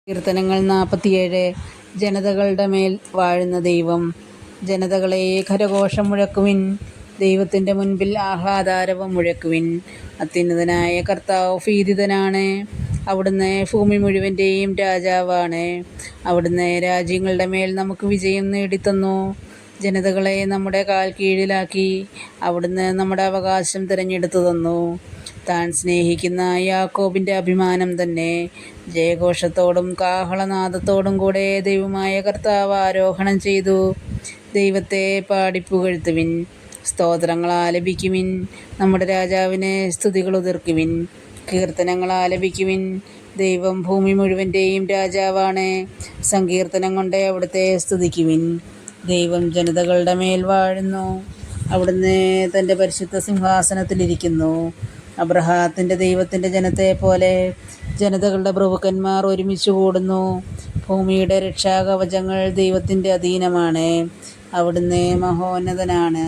കീർത്തനങ്ങൾ 47. ജനതകളുടെ മേൽ വാഴുന്ന ദൈവം. ജനതകളെ കരഘോഷം മുഴക്കുവിൻ, ദൈവത്തിൻ്റെ മുൻപിൽ ആഹ്ലാദാരവം മുഴക്കുവിൻ. അത്യുന്നതനായ കർത്താവ് ഭീതിതനാണ്, അവിടുന്ന് ഭൂമി മുഴുവൻ്റെയും രാജാവാണ്. അവിടുന്ന് രാജ്യങ്ങളുടെ മേൽ നമുക്ക് വിജയം നേടിത്തന്നു, ജനതകളെ നമ്മുടെ കാൽ കീഴിലാക്കി. അവിടുന്ന് നമ്മുടെ അവകാശം തിരഞ്ഞെടുത്തു തന്നു. താൻ സ്നേഹിക്കുന്ന യാക്കോബിൻ്റെ അഭിമാനം തന്നെ. ജയഘോഷത്തോടും കാഹളനാദത്തോടും കൂടെ ദൈവമായ കർത്താവ് ആരോഹണം ചെയ്തു. ദൈവത്തെ പാടിപ്പുകഴ്ത്തുവിൻ, സ്തോത്രങ്ങൾ ആലപിക്കുവിൻ, നമ്മുടെ രാജാവിനെ സ്തുതികൾ ഉതിർക്കുവിൻ. കീർത്തനങ്ങൾ ആലപിക്കുവിൻ, ദൈവം ഭൂമി മുഴുവൻ്റെയും രാജാവാണ്. സങ്കീർത്തനം കൊണ്ട് അവിടുത്തെ സ്തുതിക്കുവിൻ. ദൈവം ജനതകളുടെ മേൽ വാഴുന്നു, അവിടുന്ന് തൻ്റെ പരിശുദ്ധ സിംഹാസനത്തിലിരിക്കുന്നു. അബ്രഹാത്തിൻ്റെ ദൈവത്തിൻ്റെ ജനത്തെ പോലെ ജനതകളുടെ പ്രഭുക്കന്മാർ ഒരുമിച്ച് കൂടുന്നു. ഭൂമിയുടെ രക്ഷാകവചങ്ങൾ ദൈവത്തിൻ്റെ അധീനമാണ്, അവിടുന്ന് മഹോന്നതനാണ്.